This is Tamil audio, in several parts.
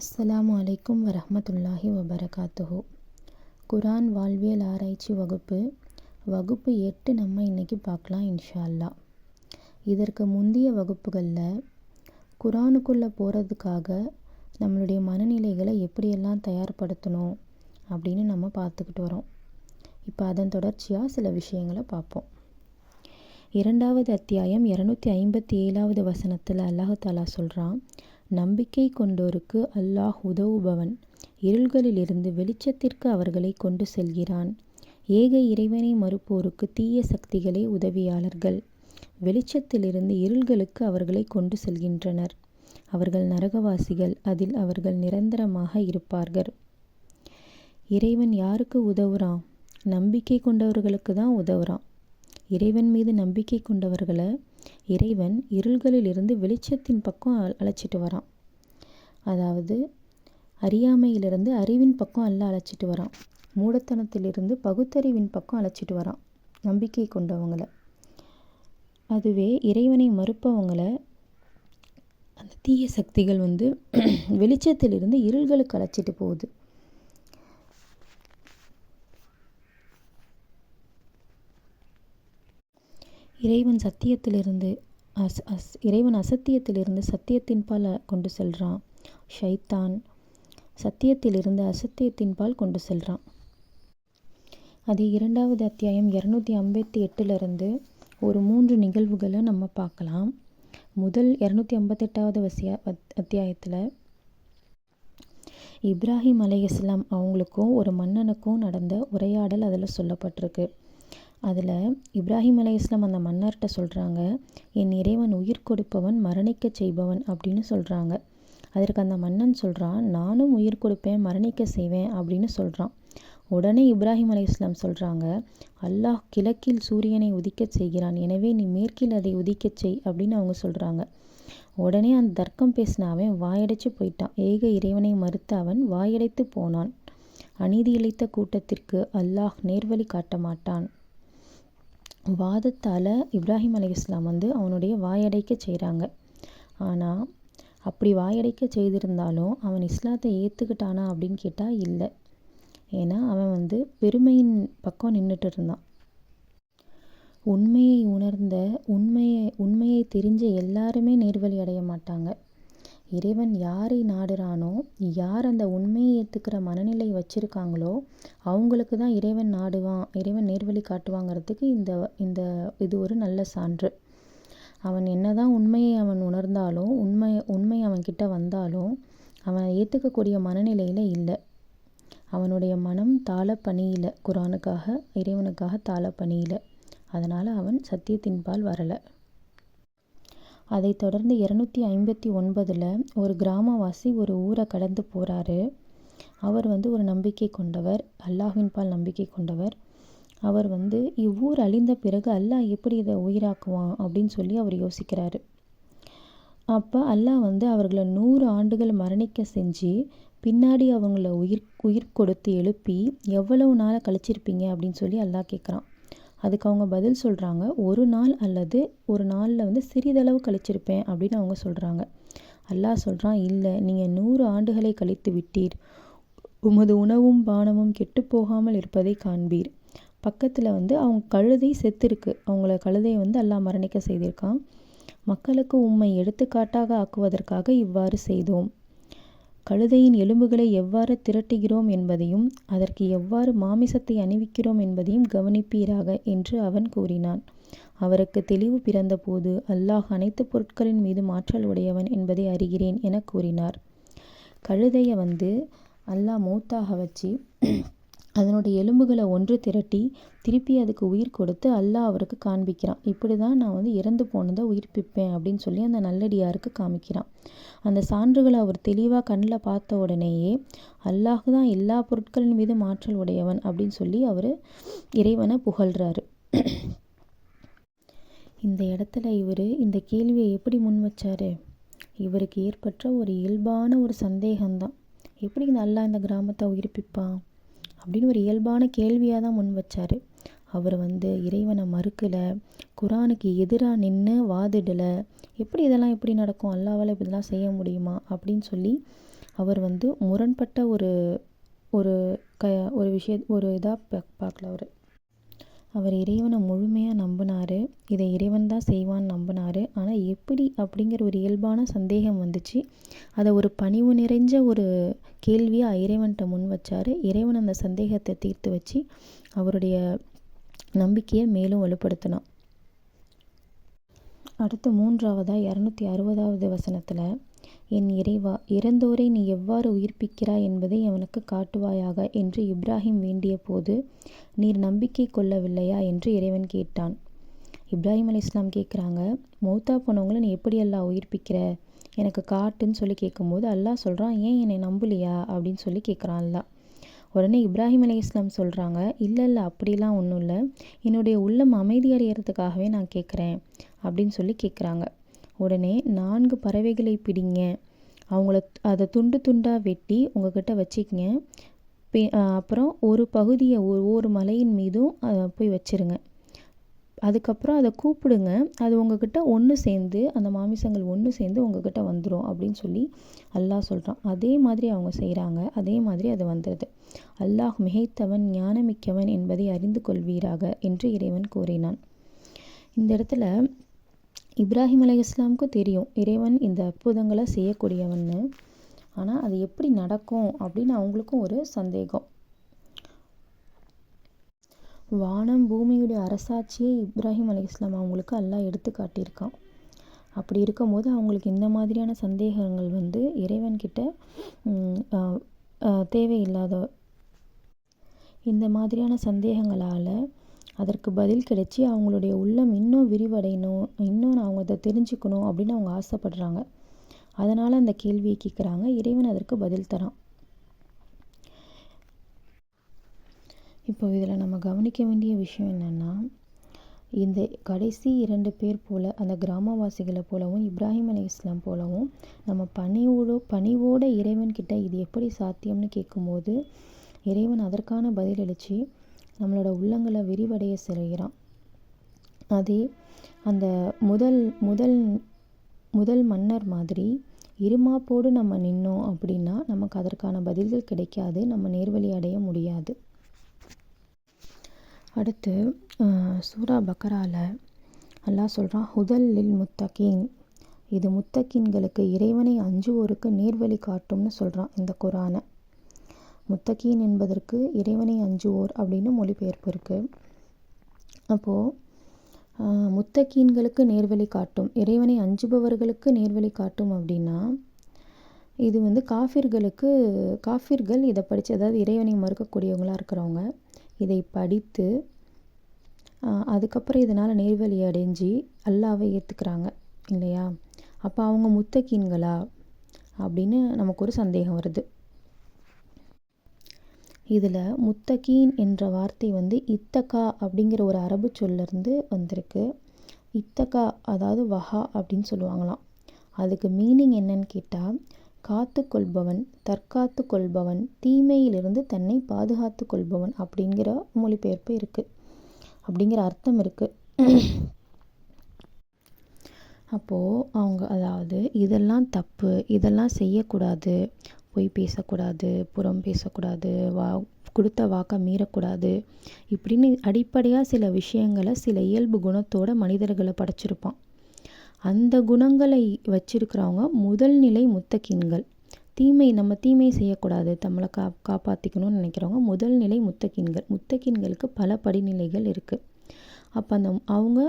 அஸ்ஸலாமு அலைக்கும் வரஹ்மத்துல்லாஹி வபரகாத்துஹு. குரான் வாழ்வியல் ஆராய்ச்சி வகுப்பு 8 நம்ம இன்றைக்கி பார்க்கலாம் இன்ஷா அல்லாஹ். இதற்கு முந்தைய வகுப்புகளில் குரானுக்குள்ளே போகிறதுக்காக நம்மளுடைய மனநிலைகளை எப்படியெல்லாம் தயார்படுத்தணும் அப்படின்னு நம்ம பார்த்துக்கிட்டு வரோம். இப்போ அதன் தொடர்ச்சியாக சில விஷயங்களை பார்ப்போம். 2வது அத்தியாயம் 257வது வசனத்தில் அல்லாஹ் தஆலா சொல்கிறான், நம்பிக்கை கொண்டோருக்கு அல்லாஹ் உதவுபவன், இருள்களிலிருந்து வெளிச்சத்திற்கு அவர்களை கொண்டு செல்கிறான். ஏக இறைவனை மறுப்போருக்கு தீய சக்திகளே உதவியாளர்கள். வெளிச்சத்திலிருந்து இருள்களுக்கு அவர்களை கொண்டு செல்கின்றனர். அவர்கள் நரகவாசிகள், அதில் அவர்கள் நிரந்தரமாக இருப்பார்கள். இறைவன் யாருக்கு உதவுறான்? நம்பிக்கை கொண்டவர்களுக்கு தான் உதவுறான். இறைவன் மீது நம்பிக்கை கொண்டவர்களை இறைவன் இருள்களிலிருந்து வெளிச்சத்தின் பக்கம் அழைச்சிட்டு வரான். அதாவது அறியாமையிலிருந்து அறிவின் பக்கம் அழைச்சிட்டு வரான். மூடத்தனத்திலிருந்து பகுத்தறிவின் பக்கம் அழைச்சிட்டு வரான் நம்பிக்கை கொண்டவங்களை. அதுவே இறைவனை மறுப்பவங்களை அந்த தீய சக்திகள் வெளிச்சத்திலிருந்து இருள்களுக்கு அழைச்சிட்டு போகுது. இறைவன் அசத்தியத்திலிருந்து சத்தியத்தின் பால் கொண்டு செல்கிறான். ஷைத்தான் சத்தியத்திலிருந்து அசத்தியத்தின் பால் கொண்டு செல்கிறான். அதே 2வது அத்தியாயம் 258 ஒரு 3 நிகழ்வுகளை நம்ம பார்க்கலாம். முதல் 258வது அத்தியாயத்தில் இப்ராஹிம் அலைஹிஸ்ஸலாம் அவங்களுக்கும் ஒரு மன்னனுக்கும் நடந்த உரையாடல் அதில் சொல்லப்பட்டிருக்கு. அதில் இப்ராஹிம் அலைஹிஸ்ஸலாம் அந்த மன்னர்கிட்ட சொல்கிறாங்க, என் இறைவன் உயிர் கொடுப்பவன் மரணிக்க செய்பவன் அப்படின்னு சொல்கிறாங்க. அதற்கு அந்த மன்னன் சொல்கிறான், நானும் உயிர் கொடுப்பேன் மரணிக்க செய்வேன் அப்படின்னு சொல்கிறான். உடனே இப்ராஹிம் அலைஹிஸ்ஸலாம் சொல்கிறாங்க, அல்லாஹ் கிழக்கில் சூரியனை உதிக்கச் செய்கிறான், எனவே நீ மேற்கில் அதை உதிக்கச் செய் அப்படின்னு அவங்க சொல்கிறாங்க. உடனே அந்த தர்க்கம் பேசின அவன் வாயடைச்சு போயிட்டான். ஏக இறைவனை மறுத்த அவன் வாயடைத்து போனான். அநீதி இழைத்த கூட்டத்திற்கு அல்லாஹ் நேர்வழி காட்ட மாட்டான். வாதத்தால் இப்ராஹிம் அலைஹிஸ்ஸலாம் அவனுடைய வாயடைக்க செய்கிறாங்க. ஆனால் அப்படி வாயடைக்க செய்திருந்தாலும் அவன் இஸ்லாத்தை ஏற்றுக்கிட்டானா அப்படின்னு கேட்டால் இல்லை. ஏன்னா அவன் பெருமையின் பக்கம் நின்றுட்டு இருந்தான். உண்மையை உணர்ந்த உண்மையை தெரிஞ்ச எல்லாருமே நேர்வழி அடைய மாட்டாங்க. இறைவன் யாரை நாடுறானோ, யார் அந்த உண்மையை ஏற்றுக்கிற மனநிலை வச்சுருக்காங்களோ அவங்களுக்கு தான் இறைவன் நாடுவான், இறைவன் நேர்வழி காட்டுவாங்கிறதுக்கு இது ஒரு நல்ல சான்று. அவன் என்னதான் உண்மையை அவன் உணர்ந்தாலும் உண்மை அவன்கிட்ட வந்தாலும் அவன் ஏற்றுக்கக்கூடிய மனநிலையில் இல்லை. அவனுடைய மனம் தாழ பணியில, குரானுக்காக இறைவனுக்காக தாழ பணியில. அதனால் அவன் சத்தியத்தின் பால் வரலை. அதை தொடர்ந்து 259 ஒரு கிராமவாசி ஒரு ஊரை கடந்து போகிறாரு. அவர் ஒரு நம்பிக்கை கொண்டவர், அல்லாஹ்வின் பால் நம்பிக்கை கொண்டவர். அவர் இவ்வூர் அழிந்த பிறகு அல்லாஹ் எப்படி இதை உயிராக்குவான் அப்படின்னு சொல்லி அவர் யோசிக்கிறாரு. அப்போ அல்லாஹ் அவர்களை 100 ஆண்டுகள் மரணிக்க செஞ்சு பின்னாடி அவங்கள உயிர் கொடுத்து எழுப்பி எவ்வளவு நாளை கழிச்சிருப்பீங்க அப்படின்னு சொல்லி அல்லாஹ் கேட்குறான். அதுக்கு அவங்க பதில் சொல்கிறாங்க, ஒரு நாள் அல்லது ஒரு நாளில் சிறிதளவு கழிச்சிருப்பேன் அப்படின்னு அவங்க சொல்கிறாங்க. அல்லாஹ் சொல்கிறான், இல்லை, நீங்கள் 100 ஆண்டுகளை கழித்து விட்டீர். உமது உணவும் பானமும் கெட்டு போகாமல் இருப்பதை காண்பீர். பக்கத்தில் அவங்க கழுதை செத்துருக்கு. அவங்கள கழுதையை அல்லாஹ் மரணிக்க செய்திருக்கான். மக்களுக்கு உம்மை எடுத்துக்காட்டாக ஆக்குவதற்காக இவ்வாறு செய்தோம். கழுதையின் எலும்புகளை எவ்வாறு திரட்டுகிறோம் என்பதையும் அதற்கு எவ்வாறு மாமிசத்தை அணிவிக்கிறோம் என்பதையும் கவனிப்பீராக என்று அவன் கூறினான். அவருக்கு தெளிவு பிறந்தபோது அல்லாஹ் அனைத்து பொருட்களின் மீது ஆற்றல் உடையவன் என்பதை அறிகிறேன் என கூறினார். கழுதையை அல்லாஹ் மௌத்தாக வச்சு அதனுடைய எலும்புகளை ஒன்று திரட்டி திருப்பி அதுக்கு உயிர் கொடுத்து அல்லாஹ் அவருக்கு காண்பிக்கிறான். இப்படி தான் நான் இறந்து போனதை உயிர்ப்பிப்பேன் அப்படின்னு சொல்லி அந்த நல்லடியாருக்கு காமிக்கிறான். அந்த சான்றுகளை அவர் தெளிவாக கண்ணில் பார்த்த உடனேயே அல்லாஹ் தான் எல்லா பொருட்களின் மீது ஆற்றல் உடையவன் அப்படின்னு சொல்லி அவர் இறைவனை புகழ்கிறாரு. இந்த இடத்துல இவர் இந்த கேள்வியை எப்படி முன் வச்சாரு? இவருக்கு ஏற்பட்ட ஒரு இயல்பான ஒரு சந்தேகம்தான். எப்படி அல்லாஹ் இந்த கிராமத்தை உயிர்ப்பிப்பான் அப்படின்னு ஒரு இயல்பான கேள்வியாக தான் முன் வச்சார். அவர் இறைவனை மறுக்கலை, குரானுக்கு எதிராக நின்று வாதிடலை. எப்படி இதெல்லாம் எப்படி நடக்கும், அல்லாஹ்வால இப்படிலாம் செய்ய முடியுமா அப்படின்னு சொல்லி அவர் வந்து முரண்பட்ட ஒரு ஒரு ஒரு ஒரு இதாக பார்க்கல அவர் இறைவனை முழுமையாக நம்பினார். இதை இறைவன் தான் செய்வான்னு நம்பினார். ஆனால் எப்படி அப்படிங்கிற ஒரு இயல்பான சந்தேகம் வந்துச்சு. அதை ஒரு பணிவு நிறைஞ்ச ஒரு கேள்வியாக இறைவன்கிட்ட முன் வச்சார். இறைவன் அந்த சந்தேகத்தை தீர்த்து வச்சு அவருடைய நம்பிக்கையை மேலும் வலுப்படுத்தினான். அடுத்து 3ஆவதாக 260வது வசனத்தில், என் இறைவா, இறந்தோரை நீ எவ்வாறு உயிர்ப்பிக்கிறாய் என்பதை அவனுக்கு காட்டுவாயாக என்று இப்ராஹிம் வேண்டிய போது நீர் நம்பிக்கை கொள்ளவில்லையா என்று இறைவன் கேட்டான். இப்ராஹிம் அலைஹிஸ்ஸலாம் கேட்குறாங்க, மௌத்தா போனவங்களை நீ எப்படி அல்லாஹ் உயிர்ப்பிக்கிற, எனக்கு காட்டுன்னு சொல்லி கேட்கும்போது அல்லாஹ் சொல்கிறான், ஏன் என்னை நம்பலையா அப்படின்னு சொல்லி கேட்குறான் அல்லாஹ். உடனே இப்ராஹிம் அலைஹிஸ்ஸலாம் சொல்கிறாங்க, இல்லை அப்படிலாம் ஒன்றும் இல்லை, என்னுடைய உள்ளம் அமைதி அடைகிறதுக்காகவே நான் கேட்குறேன் அப்படின்னு சொல்லி கேட்குறாங்க. உடனே 4 பறவைகளை பிடிங்க, அதை துண்டு துண்டாக வெட்டி உங்ககிட்ட வச்சுக்கிங்க, அப்புறம் ஒரு பகுதியை ஒவ்வொரு மலையின் மீதும் போய் வச்சிருங்க. அதுக்கப்புறம் அதை கூப்பிடுங்க, அது உங்ககிட்ட ஒன்று சேர்ந்து, அந்த மாமிசங்கள் ஒன்று சேர்ந்து உங்ககிட்ட வந்துடும் அப்படின்னு சொல்லி அல்லாஹ் சொல்கிறான். அதே மாதிரி அவங்க செய்கிறாங்க. அதே மாதிரி அது வந்துடுது. அல்லாஹ் மிகைத்தவன் ஞானமிக்கவன் என்பதை அறிந்து கொள்வீராக என்று இறைவன் கூறினான். இந்த இடத்துல இப்ராஹிம் அலைஹிஸ்ஸலாமுக்கும் தெரியும் இறைவன் இந்த அற்புதங்களை செய்யக்கூடியவன்னு. ஆனால் அது எப்படி நடக்கும் அப்படின்னு அவங்களுக்கும் ஒரு சந்தேகம். வானம் பூமியுடைய அரசாட்சியை இப்ராஹிம் அலைஹிஸ்ஸலாம் அவங்களுக்கு அல்லாஹ் எடுத்து காட்டியிருக்கான். அப்படி இருக்கும்போது அவங்களுக்கு இந்த மாதிரியான சந்தேகங்கள் வந்து இறைவன்கிட்ட தேவையில்லாத இந்த மாதிரியான சந்தேகங்களால் அதற்கு பதில் கிடைச்சி அவங்களுடைய உள்ளம் இன்னும் விரிவடையணும், இன்னும் அவங்க அதை தெரிஞ்சுக்கணும் அப்படின்னு அவங்க ஆசைப்படுறாங்க. அதனால் அந்த கேள்வியை கேட்குறாங்க. இறைவன் அதற்கு பதில் தரான். இப்போ இதில் நம்ம கவனிக்க வேண்டிய விஷயம் என்னென்னா, இந்த கடைசி 2 பேர் போல், அந்த கிராமவாசிகளை போலவும் இப்ராஹிம் அலைஹிஸ்ஸலாம் போலவும் நம்ம பணிவோட இறைவன்கிட்ட இது எப்படி சாத்தியம்னு கேட்கும்போது இறைவன் அதற்கான பதிலளித்து நம்மளோட உள்ளங்களை விரிவடைய செய்கிறான். அதே அந்த முதல் மன்னர் மாதிரி இருமாப்போடு நம்ம நின்னோம் அப்படின்னா நமக்கு அதற்கான பதில்கள் கிடைக்காது, நம்ம நேர்வழி அடைய முடியாது. அடுத்து சூரா பக்கராவில் அல்லாஹ் சொல்கிறான், ஹுதல் லில் முத்தகீன், இது முத்தகீன்களுக்கு இறைவனை அஞ்சுவோருக்கு நேர்வழி காட்டும்னு சொல்கிறான் இந்த குரானை. முத்தகீன் என்பதற்கு இறைவனை அஞ்சுவோர் அப்படின்னு மொழிபெயர்ப்பு இருக்குது. அப்போது முத்தகீன்களுக்கு நேர்வழி காட்டும், இறைவனை அஞ்சுபவர்களுக்கு நேர்வழி காட்டும் அப்படின்னா இது வந்து காஃபிர்கள் இதை படித்து, அதாவது இறைவனை மறுக்கக்கூடியவங்களாக இருக்கிறவங்க இதை படித்து அதுக்கப்புறம் இதனால் நேர்வழி அடைஞ்சு அல்லாவை ஏற்றுக்கிறாங்க இல்லையா? அப்போ அவங்க முத்தகீன்களா அப்படின்னு நமக்கு ஒரு சந்தேகம் வருது. இதில் முத்தகீன் என்ற வார்த்தை வந்து இத்தகா அப்படிங்கிற ஒரு அரபு சொல்லிருந்து வந்திருக்கு. இத்தகா அதாவது வஹா அப்படின்னு சொல்லுவாங்களாம். அதுக்கு மீனிங் என்னன்னு கேட்டால், காத்து கொள்பவன், தற்காத்து கொள்பவன், தீமையிலிருந்து தன்னை பாதுகாத்து கொள்பவன் அப்படிங்கிற மொழிபெயர்ப்பு இருக்குது, அப்படிங்கிற அர்த்தம் இருக்குது. அப்போது அவங்க அதாவது இதெல்லாம் தப்பு, இதெல்லாம் செய்யக்கூடாது, பொய் பேசக்கூடாது, புறம் பேசக்கூடாது, கொடுத்த வாக்கை மீறக்கூடாது, இப்படின்னு அடிப்படையாக சில விஷயங்களை சில இயல்பு குணத்தோட மனிதர்களை படைச்சிருப்பான். அந்த குணங்களை வச்சிருக்கிறவங்க முதல் நிலை முத்தகீன்கள். நம்ம தீமை செய்யக்கூடாது, நம்மளை காப்பாற்றிக்கணும்னு நினைக்கிறவங்க முதல் நிலை முத்தகீன்கள். முத்தகீன்களுக்கு பல படிநிலைகள் இருக்குது. அப்போ அவங்க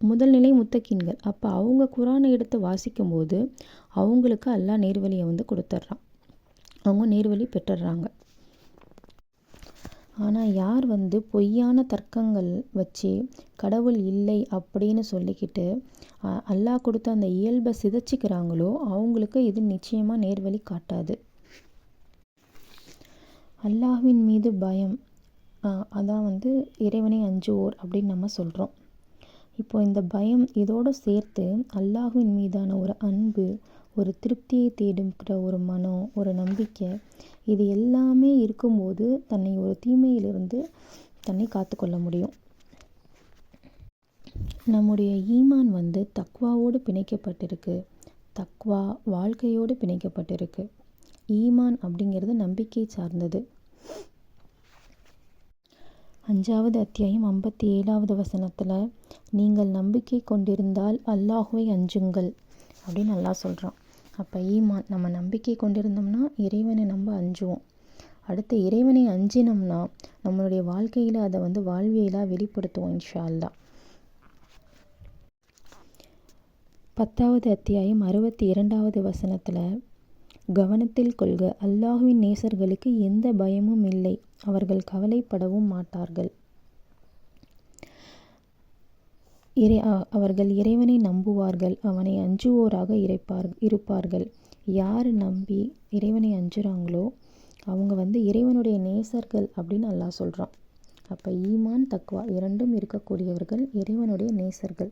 முதல் நிலை முத்தகீன்கள். அப்போ அவங்க குரானை எடுத்து வாசிக்கும்போது அவங்களுக்கு அல்லாஹ் நேர்வழியை வந்து கொடுத்துட்றான், அவங்க நேர்வழி பெற்றுடுறாங்க. ஆனால் யார் வந்து பொய்யான தர்க்கங்கள் வச்சு கடவுள் இல்லை அப்படின்னு சொல்லிக்கிட்டு அல்லாஹ் கொடுத்த அந்த இயல்பை சிதைச்சிக்கிறாங்களோ அவங்களுக்கு இது நிச்சயமாக நேர்வழி காட்டாது. அல்லாஹ்வின் மீது பயம், அதான் வந்து இறைவனை அஞ்சுவோர் அப்படின்னு நம்ம சொல்கிறோம். இப்போ இந்த பயம் இதோடு சேர்த்து அல்லாஹ்வின் மீதான ஒரு அன்பு, ஒரு திருப்தியை தேடுகிற ஒரு மனம், ஒரு நம்பிக்கை, இது எல்லாமே இருக்கும்போது தன்னை ஒரு தீமையிலிருந்து தன்னை காத்துக்கொள்ள முடியும். நம்முடைய ஈமான் வந்து தக்வாவோடு பிணைக்கப்பட்டிருக்கு, தக்வா வாழ்க்கையோடு பிணைக்கப்பட்டிருக்கு. ஈமான் அப்படிங்கிறது நம்பிக்கை சார்ந்தது. 5வது அத்தியாயம் 57வது வசனத்தில், நீங்கள் நம்பிக்கை கொண்டிருந்தால் அல்லாஹுவை அஞ்சுங்கள் அப்படின்னு அல்லாஹ் சொல்கிறான். அப்போ ஈமான், நம்ம நம்பிக்கை கொண்டிருந்தோம்னா இறைவனை நம்ம அஞ்சுவோம். அடுத்து இறைவனை அஞ்சினோம்னா நம்மளுடைய வாழ்க்கையில் அதை வாழ்வியலாக வெளிப்படுத்துவோம் இன்ஷா அல்லாஹ். 10வது அத்தியாயம் 62வது வசனத்தில், கவனத்தில் கொள்க, அல்லாஹுவின் நேசர்களுக்கு எந்த பயமும் இல்லை, அவர்கள் கவலைப்படவும் மாட்டார்கள். அவர்கள் இறைவனை நம்புவார்கள், அவனை அஞ்சுவோராக இருப்பார்கள். யார் நம்பி இறைவனை அஞ்சுறாங்களோ அவங்க இறைவனுடைய நேசர்கள் அப்படின்னு அல்லாஹ் சொல்கிறான். அப்போ ஈமான் தக்வா இரண்டும் இருக்கக்கூடியவர்கள் இறைவனுடைய நேசர்கள்.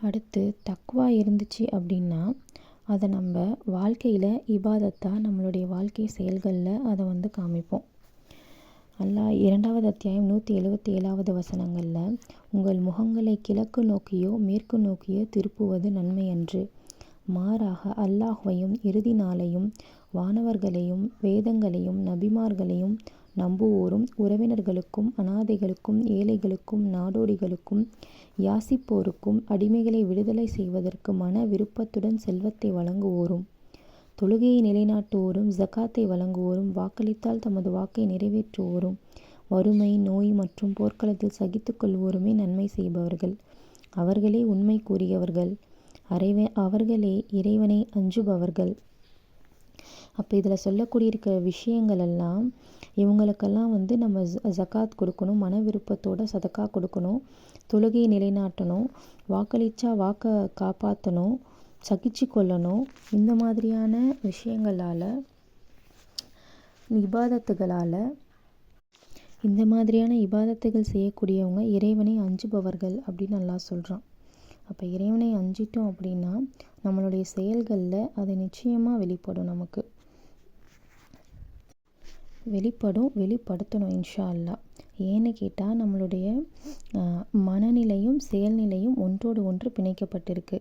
அடுத்து தக்வா இருந்துச்சு அப்படின்னா அதை நம்ம வாழ்க்கையில் இபாதத்தாக நம்மளுடைய வாழ்க்கை செயல்களில் அதை காமிப்போம். அல்லாஹ் 2வது அத்தியாயம் 177வது வசனங்களில், உங்கள் முகங்களை கிழக்கு நோக்கியோ மேற்கு நோக்கியோ திருப்புவது நன்மையன்று, மாறாக அல்லாஹ்வையும் இறுதி நாளையும் வானவர்களையும் வேதங்களையும் நபிமார்களையும் நம்புவோரும் உறவினர்களுக்கும் அனாதைகளுக்கும் ஏழைகளுக்கும் நாடோடிகளுக்கும் யாசிப்போருக்கும் அடிமைகளை விடுதலை செய்வதற்கு மன விருப்பத்துடன் செல்வத்தை வழங்குவோரும் தொழுகையை நிலைநாட்டுவோரும் ஜகாத்தை வழங்குவோரும் வாக்களித்தால் தமது வாக்கை நிறைவேற்றுவோரும் வறுமை நோய் மற்றும் போர்க்களத்தில் சகித்து கொள்வோருமே நன்மை செய்பவர்கள். அவர்களே உண்மை கூறியவர்கள், அவர்களே இறைவனை அஞ்சுபவர்கள். அப்போ இதில் சொல்லக்கூடியிருக்க விஷயங்கள் எல்லாம் இவங்களுக்கெல்லாம் நம்ம ஜகாத் கொடுக்கணும், மன விருப்பத்தோட சதக்கா கொடுக்கணும், தொழுகையை நிலைநாட்டணும், வாக்களித்தா வாக்கை காப்பாற்றணும், சகிச்சு கொள்ளணும். இந்த மாதிரியான விஷயங்களால் இபாதத்துகள் செய்யக்கூடியவங்க இறைவனை அஞ்சுபவர்கள் அப்படின்னு அல்லாஹ் சொல்கிறான். அப்போ இறைவனை அஞ்சிட்டோம் அப்படின்னா நம்மளுடைய செயல்களில் அது நிச்சயமாக வெளிப்படுத்தணும் இன்ஷா அல்லாஹ். ஏன்னு கேட்டால் நம்மளுடைய மனநிலையும் செயல்நிலையும் ஒன்றோடு ஒன்று பிணைக்கப்பட்டிருக்கு.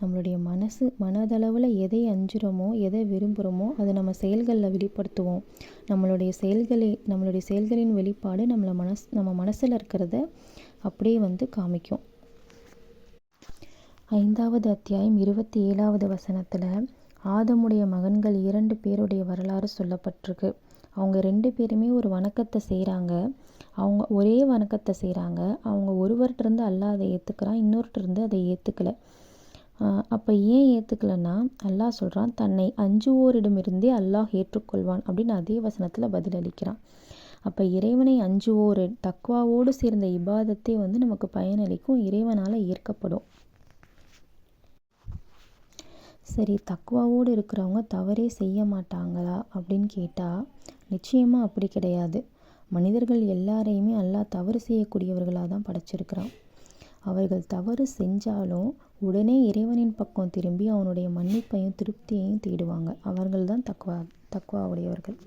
நம்மளுடைய மனதளவில் எதை அஞ்சுகிறோமோ எதை விரும்புகிறோமோ அதை நம்ம செயல்களில் வெளிப்படுத்துவோம். நம்மளுடைய செயல்களின் வெளிப்பாடு நம்ம மனசில் இருக்கிறத அப்படியே காமிக்கும். 5வது அத்தியாயம் 27வது வசனத்தில், ஆதமுடைய மகன்கள் 2 பேருடைய வரலாறு சொல்லப்பட்டிருக்கு. அவங்க 2 பேருமே ஒரு வணக்கத்தை செய்கிறாங்க. அவங்க ஒரே வணக்கத்தை செய்கிறாங்க. அவங்க ஒருவர்கிட்டருந்து அல்லாஹ் அதை ஏற்றுக்கிறான், இன்னொருத்தருந்து அதை ஏற்றுக்கலை. அப்போ ஏன் ஏற்றுக்கலைன்னா அல்லாஹ் சொல்கிறான், தன்னை அஞ்சுவோரிடமிருந்தே அல்லாஹ் ஏற்றுக்கொள்வான் அப்படின்னு அதே வசனத்தில் பதிலளிக்கிறான். அப்போ இறைவனை அஞ்சுவோர் தக்வாவோடு சேர்ந்த இபாதத்தை நமக்கு பயனளிக்கும், இறைவனால் ஏற்கப்படும். சரி, தக்வாவோடு இருக்கிறவங்க தவறே செய்ய மாட்டாங்களா அப்படின்னு கேட்டால் நிச்சயமாக அப்படி கிடையாது. மனிதர்கள் எல்லாரையுமே அல்லாஹ் தவறு செய்யக்கூடியவர்களாக தான் படைச்சிருக்கிறான். அவர்கள் தவறு செஞ்சாலும் உடனே இறைவனின் பக்கம் திரும்பி அவனுடைய மன்னிப்பையும் திருப்தியையும் தேடுவாங்க. அவர்கள் தான் தக்வா உடையவர்கள்.